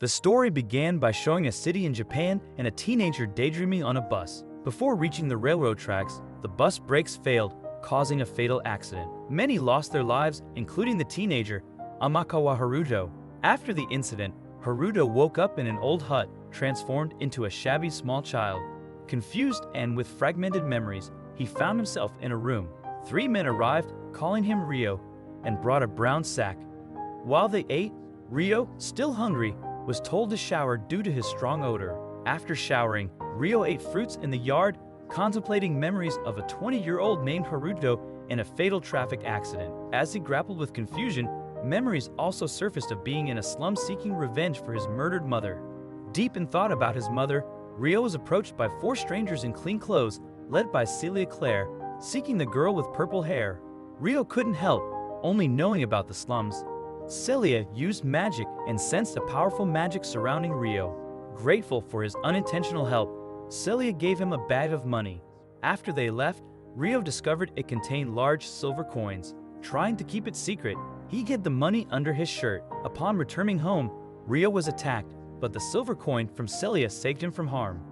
The story began by showing a city in Japan and a teenager daydreaming on a bus. Before reaching the railroad tracks, the bus brakes failed, causing a fatal accident. Many lost their lives, including the teenager, Amakawa Haruto. After the incident, Haruto woke up in an old hut, transformed into a shabby small child. Confused and with fragmented memories, he found himself in a room. 3 men arrived, calling him Ryo, and brought a brown sack. While they ate, Ryo, still hungry, was told to shower due to his strong odor. After showering, Ryo ate fruits in the yard, contemplating memories of a 20-year-old named Haruto in a fatal traffic accident. As he grappled with confusion, memories also surfaced of being in a slum seeking revenge for his murdered mother. Deep in thought about his mother, Ryo was approached by 4 strangers in clean clothes, led by Celia Claire, seeking the girl with purple hair. Ryo couldn't help, only knowing about the slums. Celia used magic and sensed a powerful magic surrounding Ryo. Grateful for his unintentional help, Celia gave him a bag of money. After they left, Ryo discovered it contained large silver coins. Trying to keep it secret, he hid the money under his shirt. Upon returning home, Ryo was attacked, but the silver coin from Celia saved him from harm.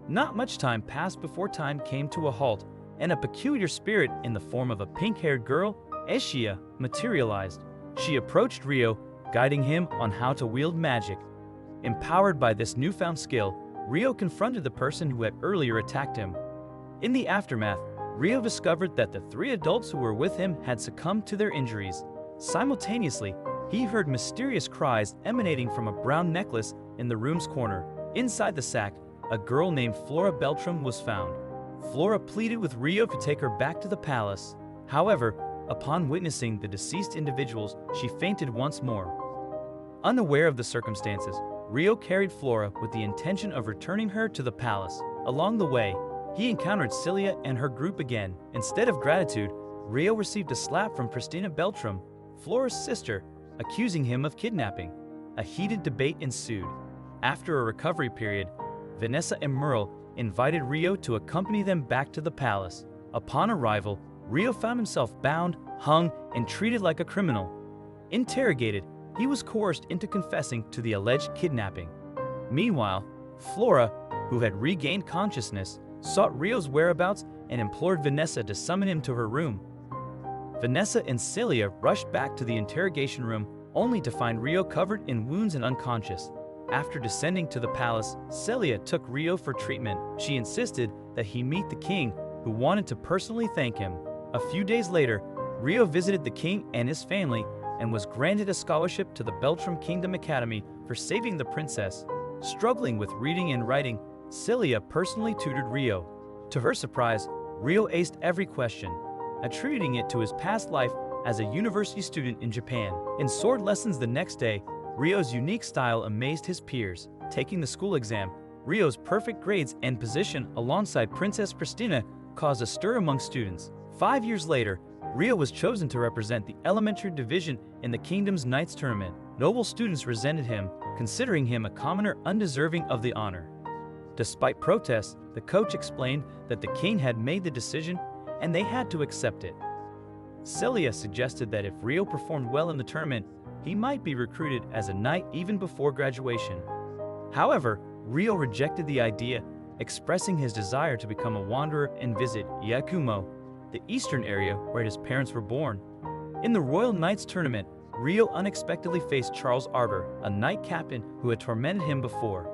Not much time passed before time came to a halt, and a peculiar spirit in the form of a pink-haired girl, Eshia, materialized. She approached Ryo, guiding him on how to wield magic. Empowered by this newfound skill, Ryo confronted the person who had earlier attacked him. In the aftermath, Ryo discovered that the 3 adults who were with him had succumbed to their injuries. Simultaneously, he heard mysterious cries emanating from a brown necklace in the room's corner. Inside the sack, a girl named Flora Beltram was found. Flora pleaded with Ryo to take her back to the palace. However, upon witnessing the deceased individuals, she fainted once more. Unaware of the circumstances, Ryo carried Flora with the intention of returning her to the palace. Along the way, he encountered Celia and her group again. Instead of gratitude, Ryo received a slap from Pristina Beltram, Flora's sister, accusing him of kidnapping. A heated debate ensued. After a recovery period, Vanessa and Merle invited Ryo to accompany them back to the palace. Upon arrival, Ryo found himself bound, hung, and treated like a criminal. Interrogated, he was coerced into confessing to the alleged kidnapping. Meanwhile, Flora, who had regained consciousness, sought Ryo's whereabouts and implored Vanessa to summon him to her room. Vanessa and Celia rushed back to the interrogation room, only to find Ryo covered in wounds and unconscious. After descending to the palace, Celia took Ryo for treatment. She insisted that he meet the king, who wanted to personally thank him. A few days later, Ryo visited the king and his family and was granted a scholarship to the Beltram Kingdom Academy for saving the princess. Struggling with reading and writing, Celia personally tutored Ryo. To her surprise, Ryo aced every question, attributing it to his past life as a university student in Japan. In sword lessons the next day, Ryo's unique style amazed his peers. Taking the school exam, Ryo's perfect grades and position alongside Princess Pristina caused a stir among students. 5 years later, Ryo was chosen to represent the elementary division in the kingdom's Knights tournament. Noble students resented him, considering him a commoner undeserving of the honor. Despite protests, the coach explained that the king had made the decision and they had to accept it. Celia suggested that if Ryo performed well in the tournament, he might be recruited as a knight even before graduation. However, Ryo rejected the idea, expressing his desire to become a wanderer and visit Yakumo, the eastern area where his parents were born. In the Royal Knights tournament, Ryo unexpectedly faced Charles Arbor, a knight captain who had tormented him before.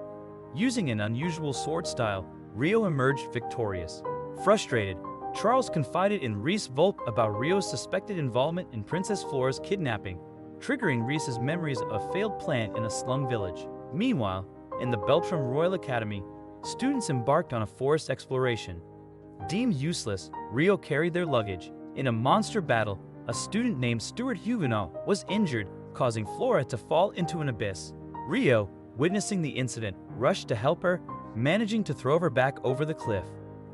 Using an unusual sword style, Ryo emerged victorious. Frustrated, Charles confided in Rhys Volpe about Ryo's suspected involvement in Princess Flora's kidnapping, triggering Rhys's memories of a failed plan in a slum village. Meanwhile, in the Beltram Royal Academy, students embarked on a forest exploration. Deemed useless, Ryo carried their luggage. In a monster battle, a student named Stuart Huguenot was injured, causing Flora to fall into an abyss. Ryo, witnessing the incident, rushed to help her, managing to throw her back over the cliff.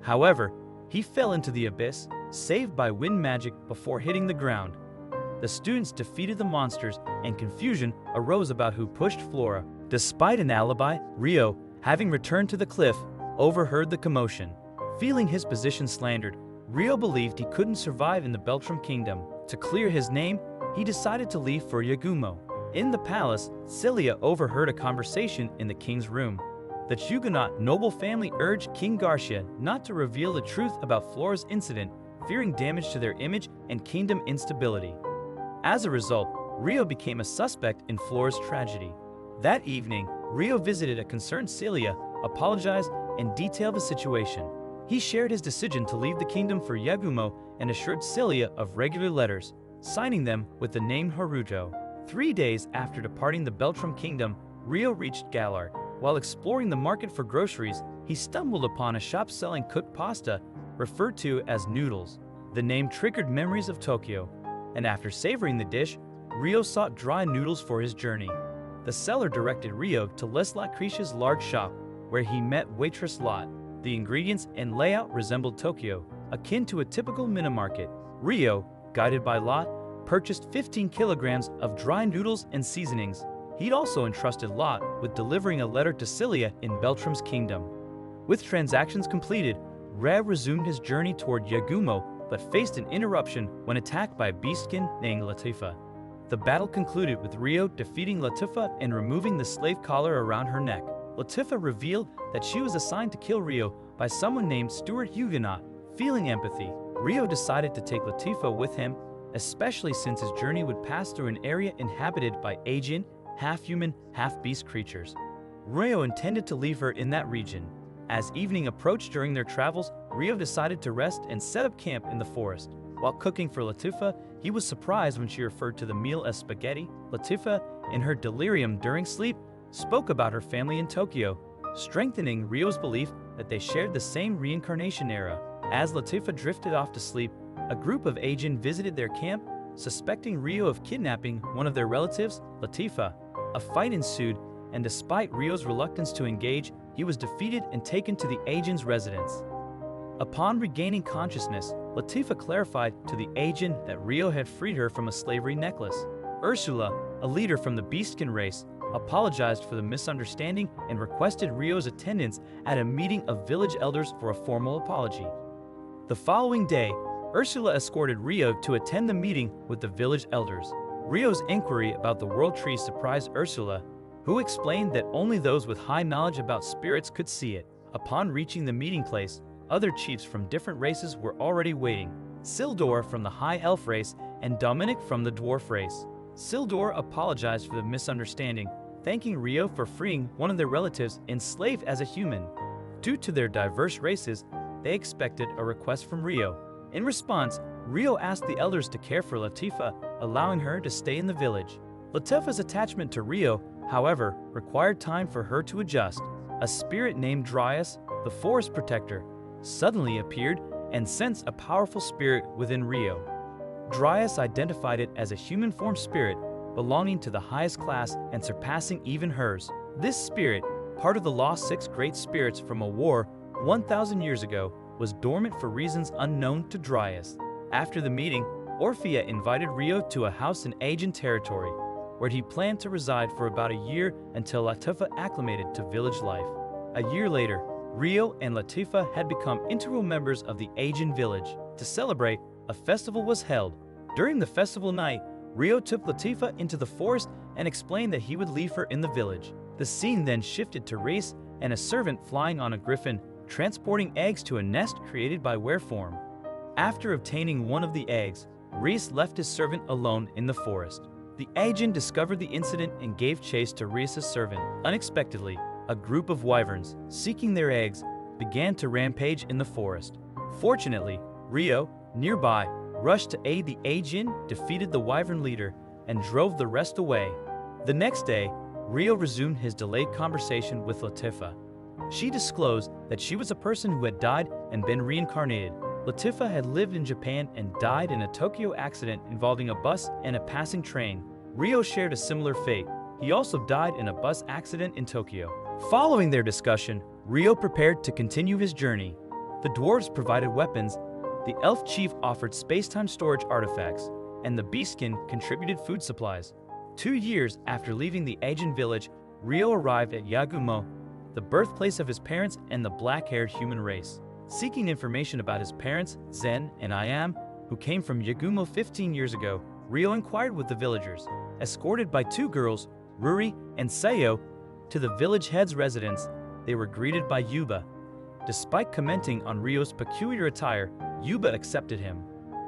However, he fell into the abyss, saved by wind magic before hitting the ground. The students defeated the monsters, and confusion arose about who pushed Flora. Despite an alibi, Ryo, having returned to the cliff, overheard the commotion. Feeling his position slandered, Ryo believed he couldn't survive in the Beltram Kingdom. To clear his name, he decided to leave for Yagumo. In the palace, Cilia overheard a conversation in the king's room. The Huguenot noble family urged King Garcia not to reveal the truth about Flora's incident, fearing damage to their image and kingdom instability. As a result, Rio became a suspect in Flora's tragedy. That evening, Rio visited a concerned Cilia, apologized, and detailed the situation. He shared his decision to leave the kingdom for Yagumo and assured Cilia of regular letters, signing them with the name Haruto. 3 days after departing the Beltram kingdom, Rio reached Galard. While exploring the market for groceries, he stumbled upon a shop selling cooked pasta, referred to as noodles. The name triggered memories of Tokyo, and after savoring the dish, Rio sought dry noodles for his journey. The seller directed Rio to Les Lacricia's large shop, where he met waitress Lot. The ingredients and layout resembled Tokyo, akin to a typical mini-market. Rio, guided by Lot, purchased 15 kilograms of dry noodles and seasonings. He'd also entrusted Lot with delivering a letter to Cilia in Beltram's kingdom. With transactions completed, Rev resumed his journey toward Yagumo, but faced an interruption when attacked by a beastkin named Latifa. The battle concluded with Rio defeating Latifa and removing the slave collar around her neck. Latifa revealed that she was assigned to kill Rio by someone named Stuart Huguenot. Feeling empathy, Rio decided to take Latifa with him, especially since his journey would pass through an area inhabited by Aegean, half-human, half-beast creatures. Rio intended to leave her in that region. As evening approached during their travels, Rio decided to rest and set up camp in the forest. While cooking for Latifa, he was surprised when she referred to the meal as spaghetti. Latifa, in her delirium during sleep, spoke about her family in Tokyo, strengthening Rio's belief that they shared the same reincarnation era. As Latifa drifted off to sleep, a group of Aegean visited their camp, suspecting Rio of kidnapping one of their relatives, Latifa. A fight ensued, and despite Rio's reluctance to engage, he was defeated and taken to the Aegean's residence. Upon regaining consciousness, Latifa clarified to the Aegean that Rio had freed her from a slavery necklace. Ursula, a leader from the Beastkin race, apologized for the misunderstanding and requested Rio's attendance at a meeting of village elders for a formal apology. The following day, Ursula escorted Rio to attend the meeting with the village elders. Rio's inquiry about the world tree surprised Ursula, who explained that only those with high knowledge about spirits could see it. Upon reaching the meeting place, other chiefs from different races were already waiting. Sildor from the High Elf race and Dominic from the Dwarf race. Sildor apologized for the misunderstanding, thanking Rio for freeing one of their relatives enslaved as a human. Due to their diverse races, they expected a request from Rio. In response, Rio asked the elders to care for Latifa, allowing her to stay in the village. Latifa's attachment to Rio, however, required time for her to adjust. A spirit named Dryas, the forest protector, suddenly appeared and sensed a powerful spirit within Rio. Dryas identified it as a human-formed spirit belonging to the highest class and surpassing even hers. This spirit, part of the lost 6 great spirits from a war 1,000 years ago, was dormant for reasons unknown to Dryas. After the meeting, Orphea invited Rio to a house in Aegean territory, where he planned to reside for about a year until Latifa acclimated to village life. A year later, Rio and Latifa had become integral members of the Aegean village. To celebrate, a festival was held. During the festival night, Rio took Latifa into the forest and explained that he would leave her in the village. The scene then shifted to Reese and a servant flying on a griffin, transporting eggs to a nest created by Wareform. After obtaining one of the eggs, Reese left his servant alone in the forest. The Aegean discovered the incident and gave chase to Reese's servant. Unexpectedly, a group of wyverns, seeking their eggs, began to rampage in the forest. Fortunately, Rio, nearby, rushed to aid the Aegean, defeated the wyvern leader, and drove the rest away. The next day, Rio resumed his delayed conversation with Latifa. She disclosed that she was a person who had died and been reincarnated. Latifa had lived in Japan and died in a Tokyo accident involving a bus and a passing train. Rio shared a similar fate. He also died in a bus accident in Tokyo. Following their discussion, Rio prepared to continue his journey. The dwarves provided weapons, the elf chief offered space-time storage artifacts, and the beastkin contributed food supplies. 2 years after leaving the Aegean village, Rio arrived at Yagumo, the birthplace of his parents and the black-haired human race. Seeking information about his parents, Zen and Iam, who came from Yagumo 15 years ago, Rio inquired with the villagers. Escorted by two girls, Ruri and Sayo, to the village head's residence, they were greeted by Yuba. Despite commenting on Ryo's peculiar attire, Yuba accepted him.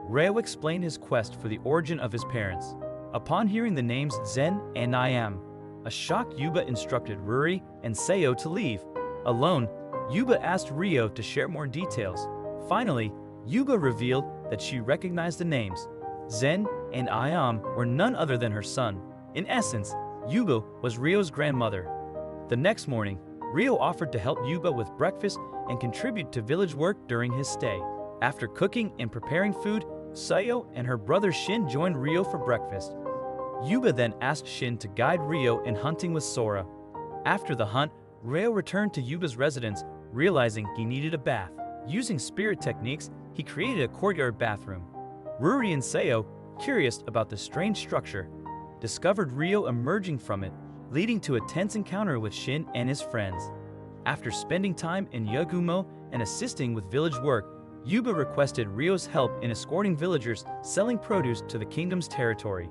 Ryo explained his quest for the origin of his parents. Upon hearing the names Zen and I am, a shocked Yuba instructed Ruri and Sayo to leave. Alone, Yuba asked Ryo to share more details. Finally, Yuba revealed that she recognized the names. Zen and Ayam were none other than her son. In essence, Yuba was Ryo's grandmother. The next morning, Ryo offered to help Yuba with breakfast and contribute to village work during his stay. After cooking and preparing food, Sayo and her brother Shin joined Ryo for breakfast. Yuba then asked Shin to guide Ryo in hunting with Sora. After the hunt, Ryo returned to Yuba's residence, realizing he needed a bath. Using spirit techniques, he created a courtyard bathroom. Ruri and Sayo, curious about the strange structure, discovered Ryo emerging from it, leading to a tense encounter with Shin and his friends. After spending time in Yagumo and assisting with village work, Yuba requested Ryo's help in escorting villagers selling produce to the kingdom's territory.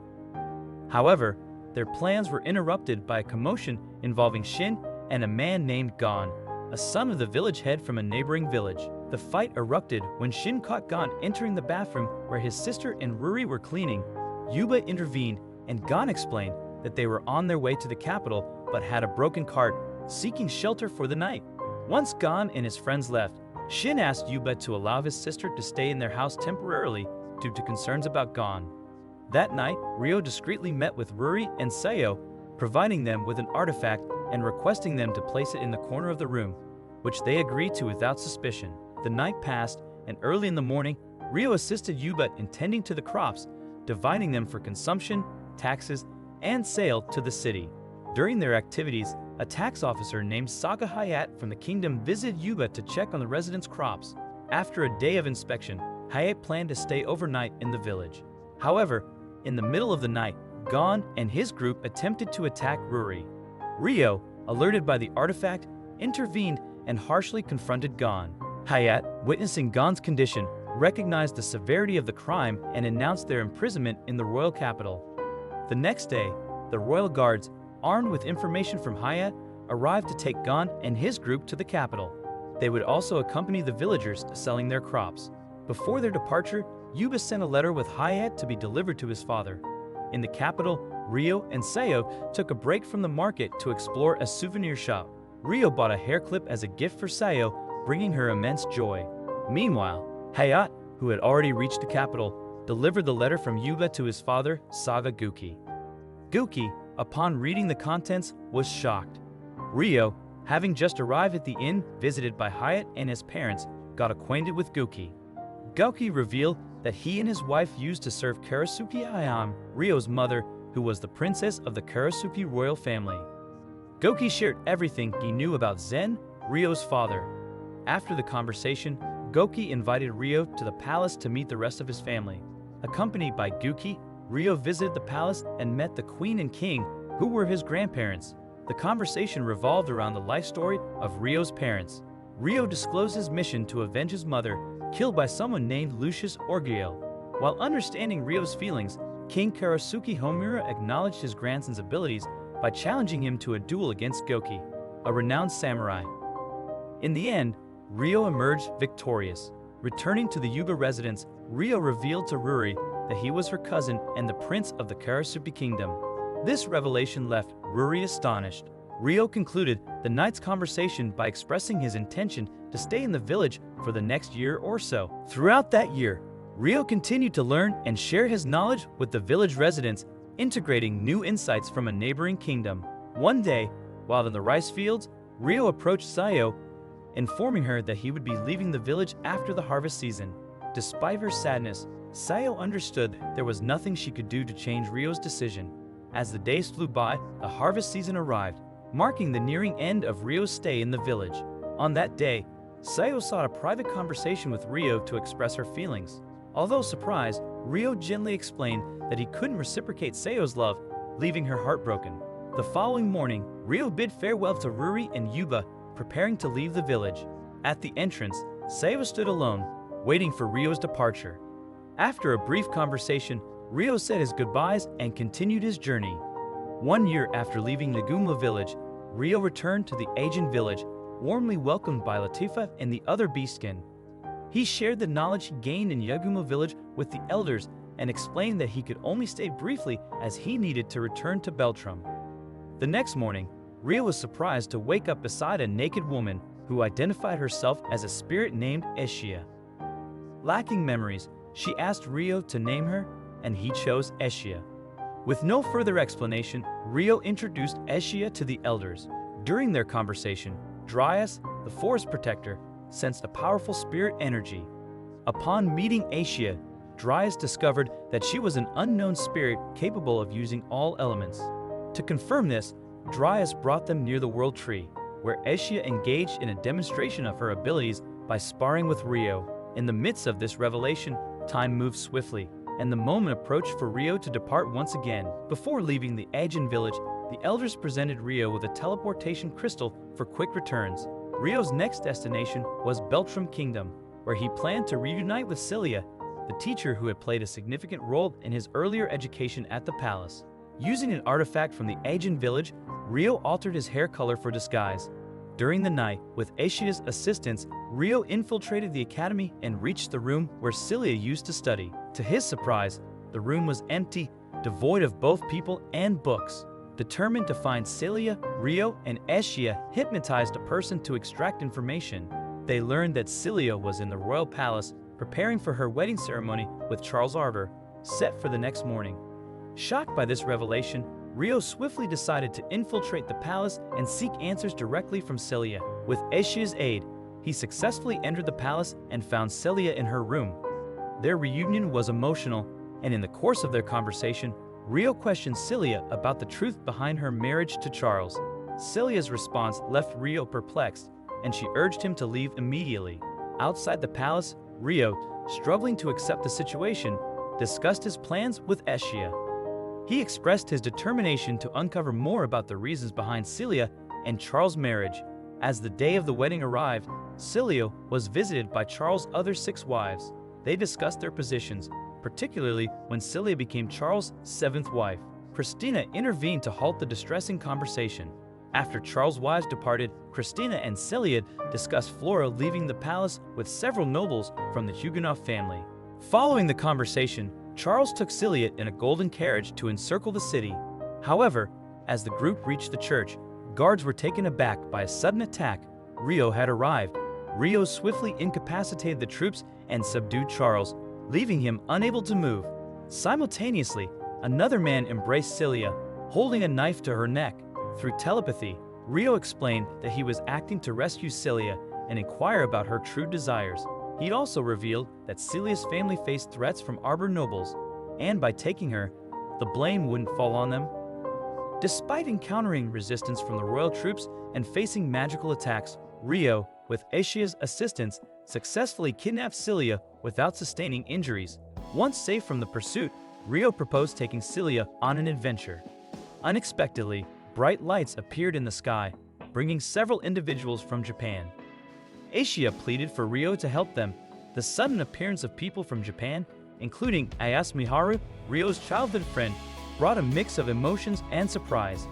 However, their plans were interrupted by a commotion involving Shin and a man named Gon, a son of the village head from a neighboring village. The fight erupted when Shin caught Gon entering the bathroom where his sister and Ruri were cleaning. Yuba intervened, and Gon explained that they were on their way to the capital but had a broken cart, seeking shelter for the night. Once Gon and his friends left, Shin asked Yuba to allow his sister to stay in their house temporarily due to concerns about Gon. That night, Ryo discreetly met with Ruri and Sayo, providing them with an artifact and requesting them to place it in the corner of the room, which they agreed to without suspicion. The night passed, and early in the morning, Ryo assisted Yuba in tending to the crops, dividing them for consumption, taxes, and sale to the city. During their activities, a tax officer named Saga Hayat from the kingdom visited Yuba to check on the residents' crops. After a day of inspection, Hayat planned to stay overnight in the village. However, in the middle of the night, Gon and his group attempted to attack Ruri. Ryo, alerted by the artifact, intervened and harshly confronted Gon. Hayat, witnessing Gon's condition, recognized the severity of the crime and announced their imprisonment in the royal capital. The next day, the royal guards, armed with information from Hayat, arrived to take Gon and his group to the capital. They would also accompany the villagers selling their crops. Before their departure, Yuba sent a letter with Hayat to be delivered to his father. In the capital, Ryo and Sayo took a break from the market to explore a souvenir shop. Ryo bought a hair clip as a gift for Sayo, bringing her immense joy. Meanwhile, Hayat, who had already reached the capital, delivered the letter from Yuba to his father, Saga Guki. Guki, upon reading the contents, was shocked. Ryo, having just arrived at the inn visited by Hayat and his parents, got acquainted with Guki. Guki revealed that he and his wife used to serve Karasuki Ayam, Ryo's mother, who was the princess of the Karasuki royal family. Guki shared everything he knew about Zen, Ryo's father. After the conversation, Guki invited Ryo to the palace to meet the rest of his family. Accompanied by Guki, Ryo visited the palace and met the queen and king, who were his grandparents. The conversation revolved around the life story of Ryo's parents. Ryo disclosed his mission to avenge his mother, killed by someone named Lucius Orgiel. While understanding Ryo's feelings, King Karasuki Homura acknowledged his grandson's abilities by challenging him to a duel against Goki, a renowned samurai. In the end, Ryo emerged victorious. Returning to the Yuba residence, Ryo revealed to Ruri that he was her cousin and the prince of the Karasuki kingdom. This revelation left Ruri astonished. Ryo concluded the night's conversation by expressing his intention to stay in the village for the next year or so. Throughout that year, Ryo continued to learn and share his knowledge with the village residents, integrating new insights from a neighboring kingdom. One day, while in the rice fields, Ryo approached Sayo, informing her that he would be leaving the village after the harvest season. Despite her sadness, Sayo understood there was nothing she could do to change Ryo's decision. As the days flew by, the harvest season arrived, marking the nearing end of Ryo's stay in the village. On that day, Sayo sought a private conversation with Ryo to express her feelings. Although surprised, Ryo gently explained that he couldn't reciprocate Sayo's love, leaving her heartbroken. The following morning, Ryo bid farewell to Ruri and Yuba, preparing to leave the village. At the entrance, Sayo stood alone, waiting for Ryo's departure. After a brief conversation, Ryo said his goodbyes and continued his journey. 1 year after leaving Nagumla village, Ryo returned to the Ajin village, warmly welcomed by Latifa and the other beastkin. He shared the knowledge he gained in Yaguma village with the elders and explained that he could only stay briefly as he needed to return to Beltrum. The next morning, Ryo was surprised to wake up beside a naked woman who identified herself as a spirit named Eshia. Lacking memories, she asked Ryo to name her, and he chose Eshia. With no further explanation, Ryo introduced Eshia to the elders. During their conversation, Dryas, the forest protector, sensed a powerful spirit energy. Upon meeting Eshia, Dryas discovered that she was an unknown spirit capable of using all elements. To confirm this, Dryas brought them near the World Tree, where Eshia engaged in a demonstration of her abilities by sparring with Ryo. In the midst of this revelation, time moved swiftly, and the moment approached for Ryo to depart once again. Before leaving the Ajin village, the elders presented Ryo with a teleportation crystal for quick returns. Ryo's next destination was Beltrum Kingdom, where he planned to reunite with Cilia, the teacher who had played a significant role in his earlier education at the palace. Using an artifact from the Ajin village, Ryo altered his hair color for disguise. During the night, with Eshia's assistance, Ryo infiltrated the academy and reached the room where Cilia used to study. To his surprise, the room was empty, devoid of both people and books. Determined to find Cilia, Ryo and Eshia hypnotized a person to extract information. They learned that Cilia was in the royal palace preparing for her wedding ceremony with Charles Arbor, set for the next morning. Shocked by this revelation, Ryo swiftly decided to infiltrate the palace and seek answers directly from Cilia. With Eshia's aid, he successfully entered the palace and found Cilia in her room. Their reunion was emotional, and in the course of their conversation, Ryo questioned Cilia about the truth behind her marriage to Charles. Cilia's response left Ryo perplexed, and she urged him to leave immediately. Outside the palace, Ryo, struggling to accept the situation, discussed his plans with Eshia. He expressed his determination to uncover more about the reasons behind Cilia and Charles' marriage. As the day of the wedding arrived, Cilia was visited by Charles' other 6 wives. They discussed their positions, particularly when Cilia became Charles' 7th wife. Christina intervened to halt the distressing conversation. After Charles' wives departed, Christina and Cilia discussed Flora leaving the palace with several nobles from the Huguenot family. Following the conversation, Charles took Cilia in a golden carriage to encircle the city. However, as the group reached the church, guards were taken aback by a sudden attack. Ryo had arrived. Ryo swiftly incapacitated the troops and subdued Charles, leaving him unable to move. Simultaneously, another man embraced Cilia, holding a knife to her neck. Through telepathy, Ryo explained that he was acting to rescue Cilia and inquire about her true desires. He also revealed that Cilia's family faced threats from Arbor nobles, and by taking her, the blame wouldn't fall on them. Despite encountering resistance from the royal troops and facing magical attacks, Ryo, with Eshia's assistance, successfully kidnapped Cilia without sustaining injuries. Once safe from the pursuit, Ryo proposed taking Cilia on an adventure. Unexpectedly, bright lights appeared in the sky, bringing several individuals from Japan. Eshia pleaded for Ryo to help them. The sudden appearance of people from Japan, including Ayase Miharu, Ryo's childhood friend, brought a mix of emotions and surprise.